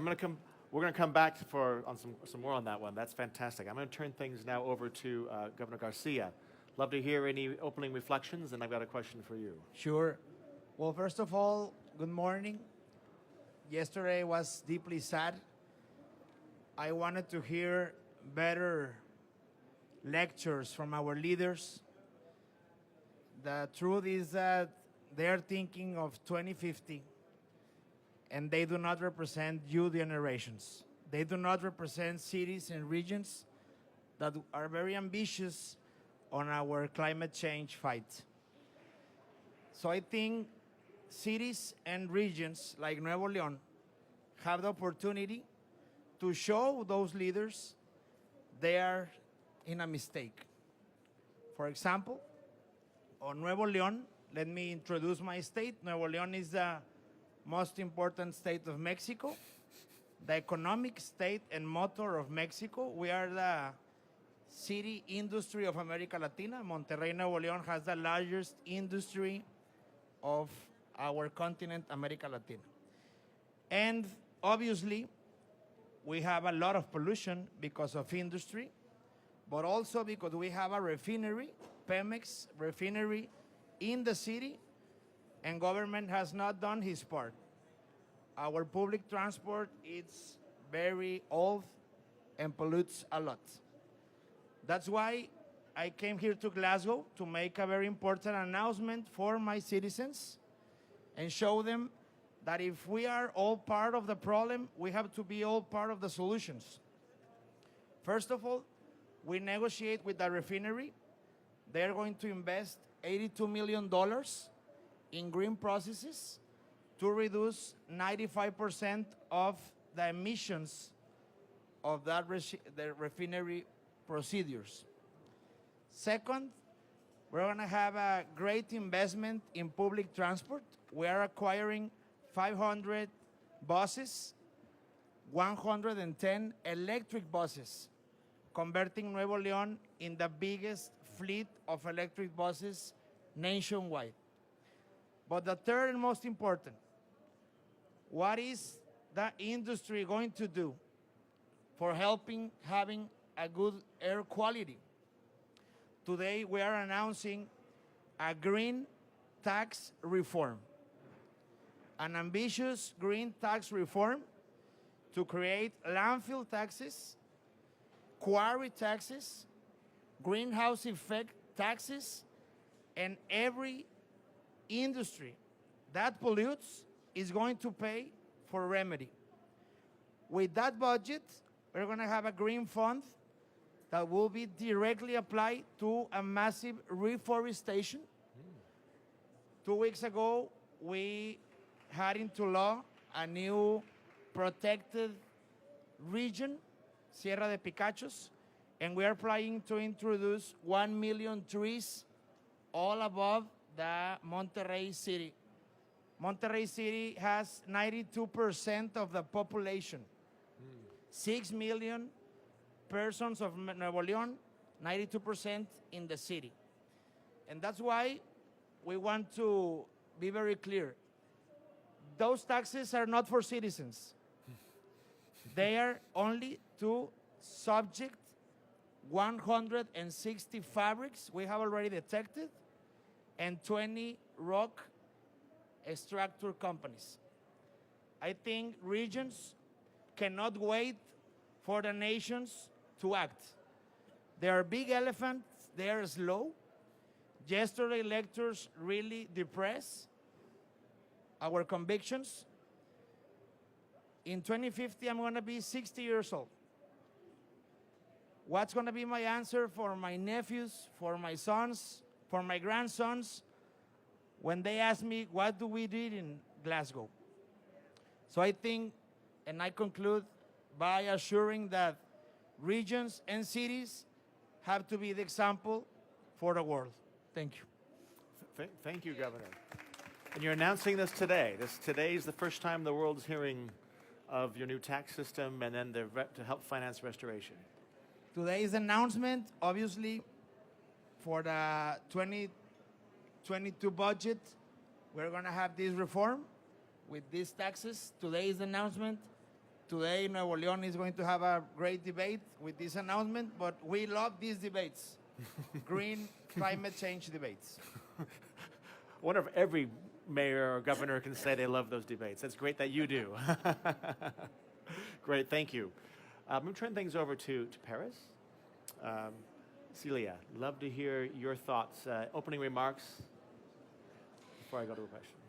We're going to come back on some more on that one. That's fantastic. I'm going to turn things now over to Governor Garcia. Love to hear any opening reflections, and I've got a question for you. Sure. Well, first of all, good morning. Yesterday was deeply sad. I wanted to hear better lectures from our leaders. The truth is that they're thinking of 2050, and they do not represent youth generations. They do not represent cities and regions that are very ambitious on our climate change fight. So I think cities and regions like Nuevo León have the opportunity to show those leaders they are in a mistake. For example, on Nuevo León, let me introduce my state. Nuevo León is the most important state of Mexico, the economic state and motor of Mexico. We are the city industry of America Latina. Monterrey, Nuevo León has the largest industry of our continent, America Latina. And obviously, we have a lot of pollution because of industry, but also because we have a refinery, Pemex refinery in the city, and government has not done his part. Our public transport is very old and pollutes a lot. That's why I came here to Glasgow to make a very important announcement for my citizens and show them that if we are all part of the problem, we have to be all part of the solutions. First of all, we negotiate with the refinery. They're going to invest $82 million in green processes to reduce 95% of the emissions of that the refinery procedures. Second, we're going to have a great investment in public transport. We are acquiring 500 buses, 110 electric buses, converting Nuevo León in the biggest fleet of electric buses nationwide. But the third and most important, what is the industry going to do for helping having a good air quality? Today we are announcing a green tax reform, an ambitious green tax reform to create landfill taxes, quarry taxes, greenhouse effect taxes, and every industry that pollutes is going to pay for remedy. With that budget, we're going to have a green fund that will be directly applied to a massive reforestation. 2 weeks ago, we had into law a new protected region, Sierra de Picachos, and we are planning to introduce 1 million trees all above the Monterrey city. Monterrey city has 92% of the population. 6 million persons of Nuevo León, 92% in the city. And that's why we want to be very clear. Those taxes are not for citizens. They are only to subject 160 fabrics we have already detected and 20 rock extractor companies. I think regions cannot wait for the nations to act. They are big elephants, they are slow. Yesterday lectures really depress our convictions. In 2050, I'm going to be 60 years old. What's going to be my answer for my nephews, for my sons, for my grandsons, when they ask me, what do we do in Glasgow? So I think, and I conclude by assuring that regions and cities have to be the example for the world. Thank you. Thank you, Governor. And you're announcing this today. Today is the first time the world is hearing of your new tax system and then to help finance restoration. Today's announcement, obviously, for the 2022 budget, we're going to have this reform with these taxes. Today's announcement, today Nuevo León is going to have a great debate with this announcement, but we love these debates. Green climate change debates. I wonder if every mayor or governor can say they love those debates. That's great that you do. Great, thank you. I'm going to turn things over to Paris. Celia, love to hear your thoughts. Opening remarks before I go to a question.